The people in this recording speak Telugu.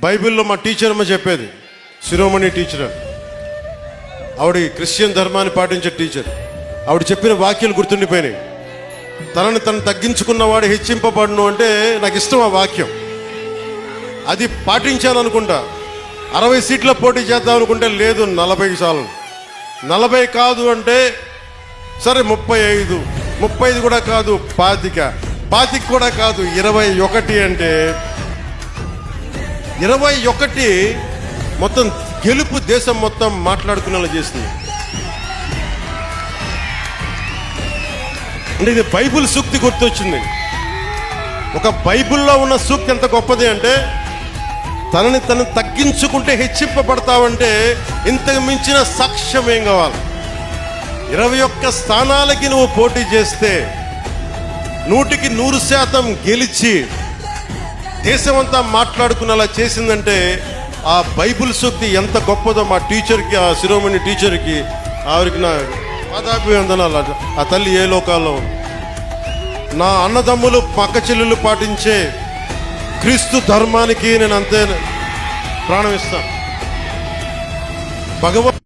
బైబిల్లో మా టీచర్ అమ్మ చెప్పేది, శిరోమణి టీచర్, ఆవిడ క్రిస్టియన్ ధర్మాన్ని పాటించే టీచర్. ఆవిడ చెప్పిన వాక్యాలు గుర్తుండిపోయినాయి. తనని తను తగ్గించుకున్నవాడు హెచ్చింపబడును అంటే నాకు ఇష్టం ఆ వాక్యం. అది పాటించాలనుకుంటా. 60 సీట్ల పోటీ చేద్దాం అనుకుంటే లేదు 40 చాలు. 40 కాదు అంటే సరే 35 కూడా కాదు 25 కూడా కాదు 21 అంటే 21 మొత్తం గెలుపు దేశం మొత్తం మాట్లాడుకునేలా చేసింది. అంటే ఇది బైబిల్ సూక్తి గుర్తొచ్చింది. ఒక బైబిల్లో ఉన్న సూక్తి ఎంత గొప్పది అంటే, తనని తను తగ్గించుకుంటే హెచ్చింపబడతావంటే ఇంతకు మించిన సాక్ష్యం ఏం కావాలి? 21 స్థానాలకి నువ్వు పోటీ చేస్తే 100కి 100% గెలిచి దేశమంతా మాట్లాడుకునేలా చేసిందంటే ఆ బైబిల్ సూక్తి ఎంత గొప్పదో మా టీచర్కి, ఆ శిరోమణి టీచర్కి, ఆవిరికి నా పాదాభివందనాలు. ఆ తల్లి ఏ లోకాల్లో ఉంది. నా అన్నదమ్ములు పక్క చెల్లెలు పాటించే క్రీస్తు ధర్మానికి నేను అంతే ప్రాణం ఇస్తాను. భగవంతుడు